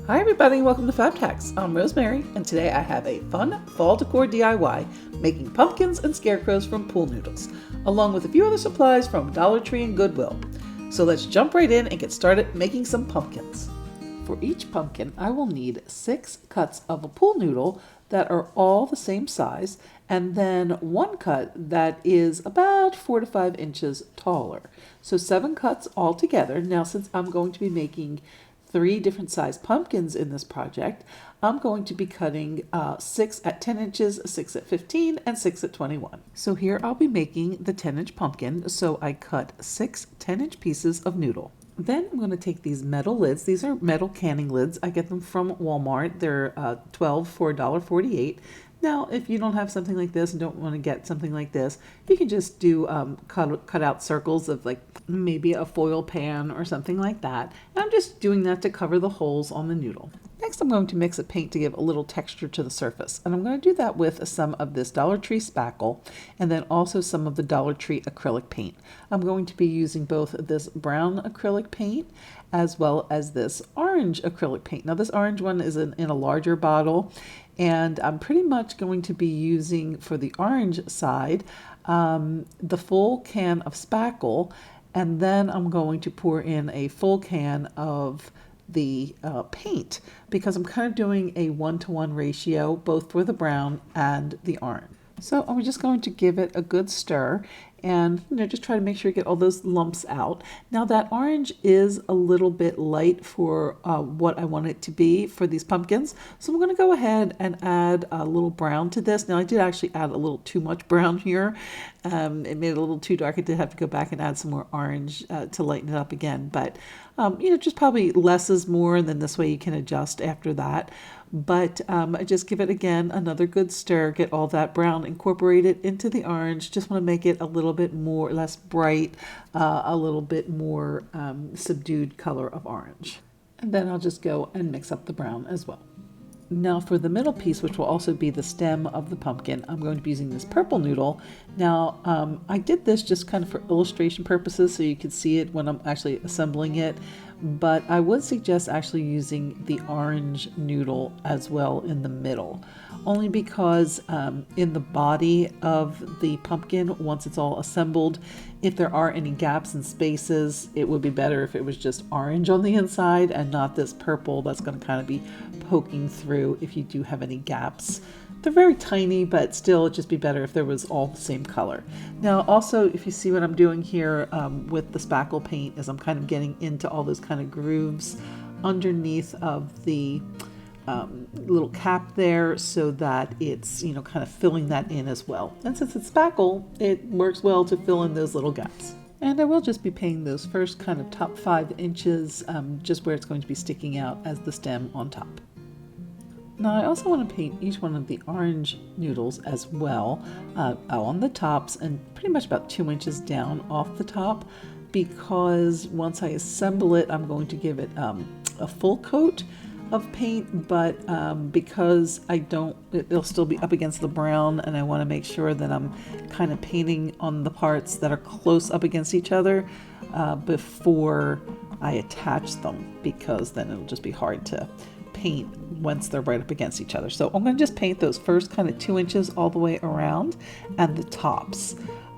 Hi everybody, welcome to Fab Tax. I'm Rosemary, and today I have a fun fall decor DIY making pumpkins and scarecrows from pool noodles, along with a few other supplies from Dollar Tree and Goodwill. So let's jump right in and get started making some pumpkins. For each pumpkin, I will need 6 cuts of a pool noodle that are all the same size, and then 1 cut that is about 4 to 5 inches taller. So 7 cuts all together. Now, since I'm going to be making 3 different size pumpkins in this project, I'm going to be cutting 6 at 10 inches, 6 at 15, and 6 at 21. So here I'll be making the 10-inch pumpkin, so I cut 6 10-inch pieces of noodle. Then I'm going to take these metal lids. These are metal canning lids. I get them from Walmart. They're 12 for $1.48. Now, if you don't have something like this and don't want to get something like this, you can just do cut out circles of like maybe a foil pan or something like that. And I'm just doing that to cover the holes on the noodle. Next, I'm going to mix a paint to give a little texture to the surface. And I'm going to do that with some of this Dollar Tree Spackle and then also some of the Dollar Tree acrylic paint. I'm going to be using both this brown acrylic paint as well as this orange acrylic paint. Now, this orange one is in a larger bottle, and I'm pretty much going to be using for the orange side the full can of Spackle, and then I'm going to pour in a full can of the paint because I'm kind of doing a 1-to-1 ratio both for the brown and the orange. So I'm just going to give it a good stir and just try to make sure you get all those lumps out. Now that orange is a little bit light for what I want it to be for these pumpkins. So I'm going to go ahead and add a little brown to this. Now I did actually add a little too much brown here. It made it a little too dark. I did have to go back and add some more orange to lighten it up again. But just probably less is more, and then this way you can adjust after that. But I just give it again another good stir, get all that brown incorporated into the orange. Just want to make it a little bit more, less bright, a little bit more subdued color of orange. And then I'll just go and mix up the brown as well. Now for the middle piece, which will also be the stem of the pumpkin, I'm going to be using this purple noodle. Now I did this just kind of for illustration purposes so you could see it when I'm actually assembling it, but I would suggest actually using the orange noodle as well in the middle, only because in the body of the pumpkin, once it's all assembled, if there are any gaps and spaces, it would be better if it was just orange on the inside and not this purple that's going to kind of be poking through if you do have any gaps. They're very tiny, but still it'd just be better if there was all the same color. Now also, if you see what I'm doing here with the spackle paint, is I'm kind of getting into all those kind of grooves underneath of the little cap there so that it's kind of filling that in as well. And since it's spackle, it works well to fill in those little gaps. And I will just be painting those first kind of top 5 inches just where it's going to be sticking out as the stem on top. Now I also want to paint each one of the orange noodles as well on the tops and pretty much about 2 inches down off the top, because once I assemble it I'm going to give it a full coat of paint, but because it'll still be up against the brown, and I want to make sure that I'm kind of painting on the parts that are close up against each other before I attach them, because then it'll just be hard to paint once they're right up against each other. So I'm going to just paint those first kind of 2 inches all the way around and the tops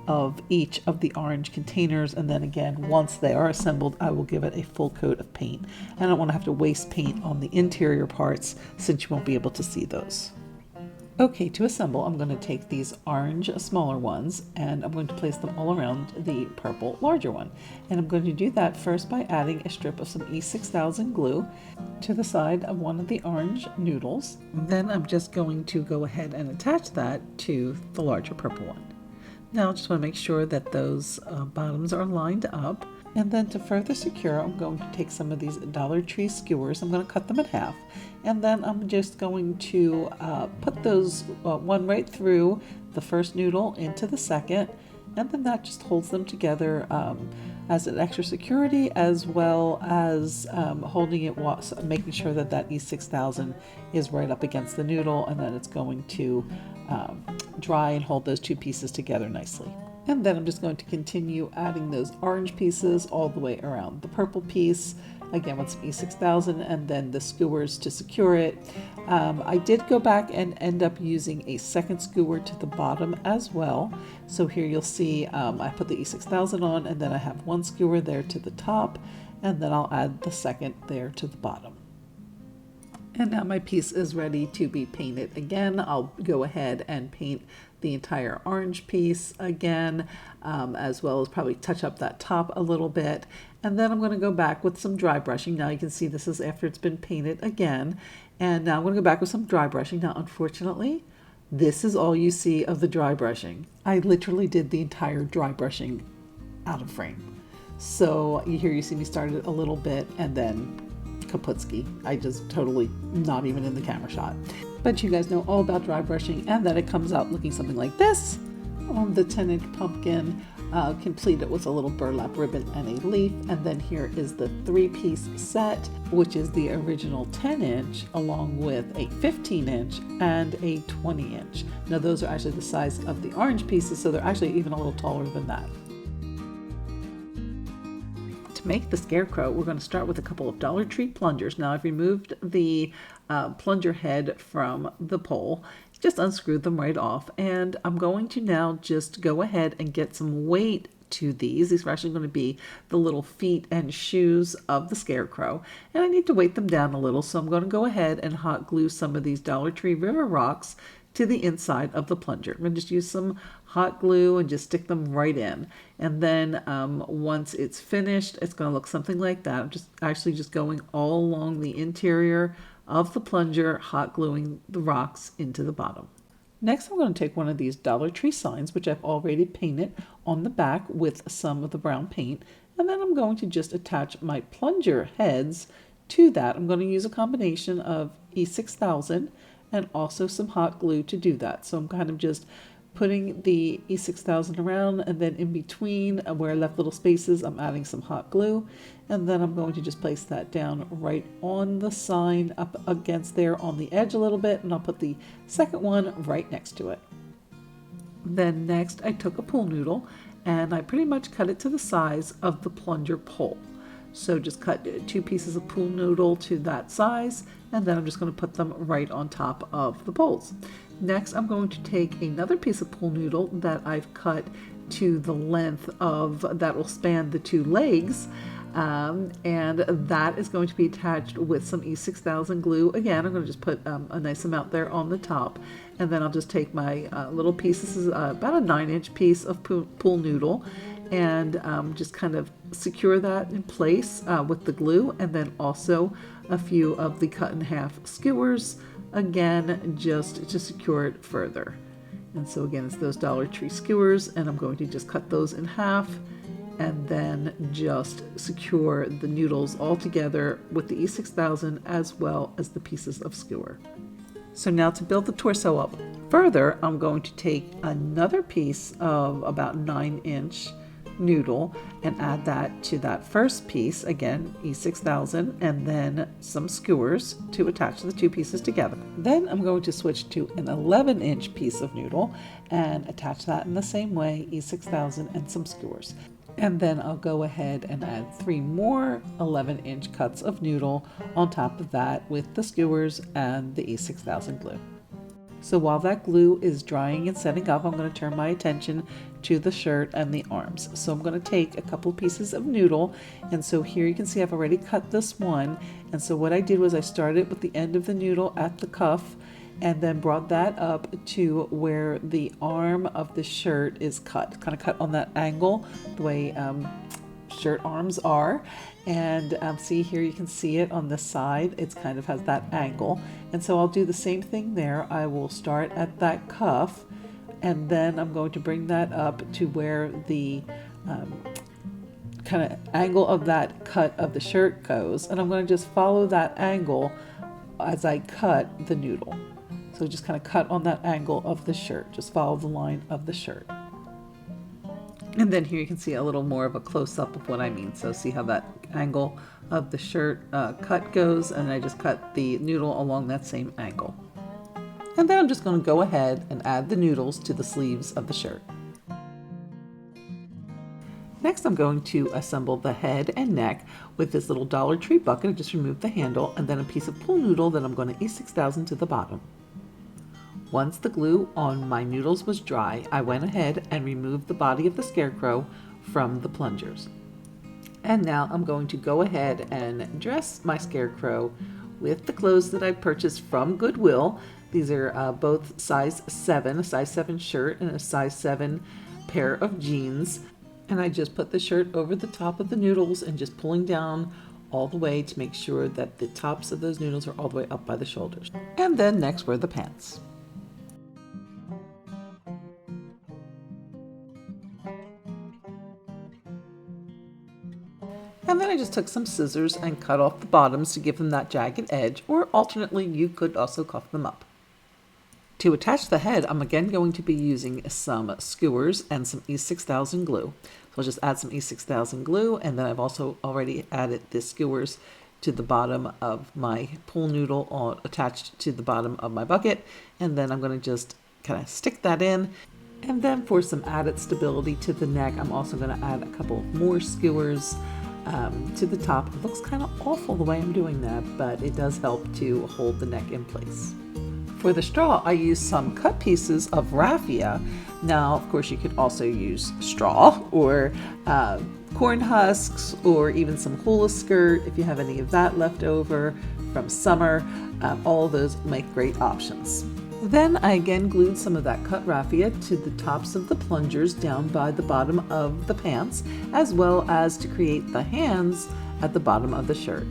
of each of the orange containers, and then again once they are assembled I will give it a full coat of paint. I don't want to have to waste paint on the interior parts since you won't be able to see those. Okay, to assemble I'm going to take these orange smaller ones and I'm going to place them all around the purple larger one, and I'm going to do that first by adding a strip of some E6000 glue to the side of one of the orange noodles. Then I'm just going to go ahead and attach that to the larger purple one. Now I just want to make sure that those bottoms are lined up. And then to further secure, I'm going to take some of these Dollar Tree skewers. I'm going to cut them in half. And then I'm just going to put those one right through the first noodle into the second. And then that just holds them together as an extra security, as well as holding it, making sure that that E6000 is right up against the noodle, and then it's going to dry and hold those two pieces together nicely. And then I'm just going to continue adding those orange pieces all the way around the purple piece. Again with some E6000 and then the skewers to secure it. I did go back and end up using a second skewer to the bottom as well. So here you'll see I put the E6000 on and then I have one skewer there to the top and then I'll add the second there to the bottom. And now my piece is ready to be painted again. I'll go ahead and paint the entire orange piece again, as well as probably touch up that top a little bit. And then I'm going to go back with some dry brushing. Now you can see this is after it's been painted again. And now I'm going to go back with some dry brushing. Now, unfortunately, this is all you see of the dry brushing. I literally did the entire dry brushing out of frame. So here you see me started a little bit and then kaputski. I just totally not even in the camera shot. But you guys know all about dry brushing and that it comes out looking something like this on the 10-inch pumpkin, completed with a little burlap ribbon and a leaf. And then here is the 3-piece set, which is the original 10-inch along with a 15-inch and a 20-inch. Now those are actually the size of the orange pieces, so they're actually even a little taller than that. Make the Scarecrow, we're going to start with a couple of Dollar Tree plungers. Now I've removed the plunger head from the pole, just unscrewed them right off, and I'm going to now just go ahead and get some weight to these. These are actually going to be the little feet and shoes of the Scarecrow, and I need to weight them down a little, so I'm going to go ahead and hot glue some of these Dollar Tree River Rocks to the inside of the plunger. I'm going to just use some hot glue and just stick them right in. And then once it's finished, it's going to look something like that. I'm just actually just going all along the interior of the plunger, hot gluing the rocks into the bottom. Next, I'm going to take one of these Dollar Tree signs, which I've already painted on the back with some of the brown paint. And then I'm going to just attach my plunger heads to that. I'm going to use a combination of E6000 and also some hot glue to do that. So I'm kind of just putting the E6000 around, and then in between where I left little spaces, I'm adding some hot glue, and then I'm going to just place that down right on the sign up against there on the edge a little bit, and I'll put the second one right next to it. Then next I took a pool noodle and I pretty much cut it to the size of the plunger pole. So just cut 2 pieces of pool noodle to that size, and then I'm just going to put them right on top of the poles. Next, I'm going to take another piece of pool noodle that I've cut to the length of, that will span the 2 legs, and that is going to be attached with some E6000 glue. Again, I'm going to just put a nice amount there on the top, and then I'll just take my little piece, this is about a 9-inch piece of pool noodle, and just kind of secure that in place with the glue, and then also a few of the cut in half skewers, again just to secure it further. And so again, it's those Dollar Tree skewers, and I'm going to just cut those in half and then just secure the noodles all together with the E6000 as well as the pieces of skewer. So now to build the torso up further, I'm going to take another piece of about 9-inch noodle and add that to that first piece, again E6000, and then some skewers to attach the 2 pieces together. Then I'm going to switch to an 11-inch piece of noodle and attach that in the same way, E6000 and some skewers. And then I'll go ahead and add 3 more 11-inch cuts of noodle on top of that with the skewers and the E6000 glue. So while that glue is drying and setting up, I'm going to turn my attention to the shirt and the arms. So I'm going to take a couple pieces of noodle, and so here you can see I've already cut this one. And so what I did was I started with the end of the noodle at the cuff and then brought that up to where the arm of the shirt is cut, kind of cut on that angle, the way shirt arms are. And see here, you can see it on the side, it's kind of has that angle. And so I'll do the same thing there. I will start at that cuff, and then I'm going to bring that up to where the kind of angle of that cut of the shirt goes, and I'm going to just follow that angle as I cut the noodle. So just kind of cut on that angle of the shirt, just follow the line of the shirt. And then here you can see a little more of a close-up of what I mean. So see how that angle of the shirt cut goes, and I just cut the noodle along that same angle. And then I'm just going to go ahead and add the noodles to the sleeves of the shirt. Next, I'm going to assemble the head and neck with this little Dollar Tree bucket. I just removed the handle, and then a piece of pool noodle that I'm going to E6000 to the bottom. Once the glue on my noodles was dry, I went ahead and removed the body of the Scarecrow from the plungers. And now I'm going to go ahead and dress my Scarecrow with the clothes that I purchased from Goodwill. These are both size 7, a size 7 shirt and a size 7 pair of jeans. And I just put the shirt over the top of the noodles and just pulling down all the way to make sure that the tops of those noodles are all the way up by the shoulders. And then next were the pants. And then I just took some scissors and cut off the bottoms to give them that jagged edge, or alternately you could also cuff them up. To attach the head, I'm again going to be using some skewers and some E6000 glue. So I'll just add some E6000 glue, and then I've also already added the skewers to the bottom of my pool noodle attached to the bottom of my bucket. And then I'm going to just kind of stick that in. And then for some added stability to the neck, I'm also going to add a couple more skewers to the top. It looks kind of awful the way I'm doing that, but it does help to hold the neck in place. For the straw, I used some cut pieces of raffia. Now, of course, you could also use straw or corn husks or even some hula skirt if you have any of that left over from summer. All of those make great options. Then I again glued some of that cut raffia to the tops of the plungers down by the bottom of the pants, as well as to create the hands at the bottom of the shirt.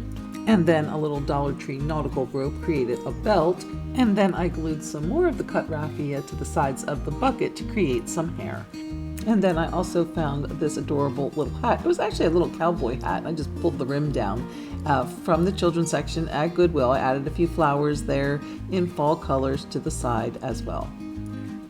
And then a little Dollar Tree nautical rope created a belt, and then I glued some more of the cut raffia to the sides of the bucket to create some hair. And then I also found this adorable little hat. It was actually a little cowboy hat. I just pulled the rim down from the children's section at Goodwill. I added a few flowers there in fall colors to the side as well.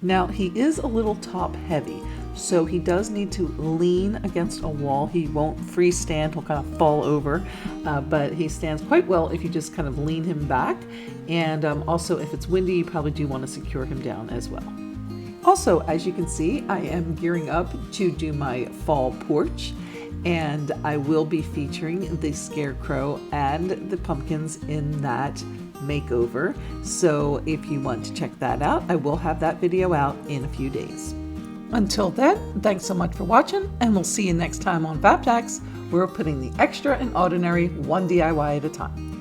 Now he is a little top heavy, so he does need to lean against a wall. He won't freestand, he'll kind of fall over, but he stands quite well if you just kind of lean him back. And also if it's windy, you probably do want to secure him down as well. Also, as you can see, I am gearing up to do my fall porch, and I will be featuring the Scarecrow and the pumpkins in that makeover. So if you want to check that out, I will have that video out in a few days. Until then, thanks so much for watching, and we'll see you next time on FabTax. We're putting the extra and ordinary one DIY at a time.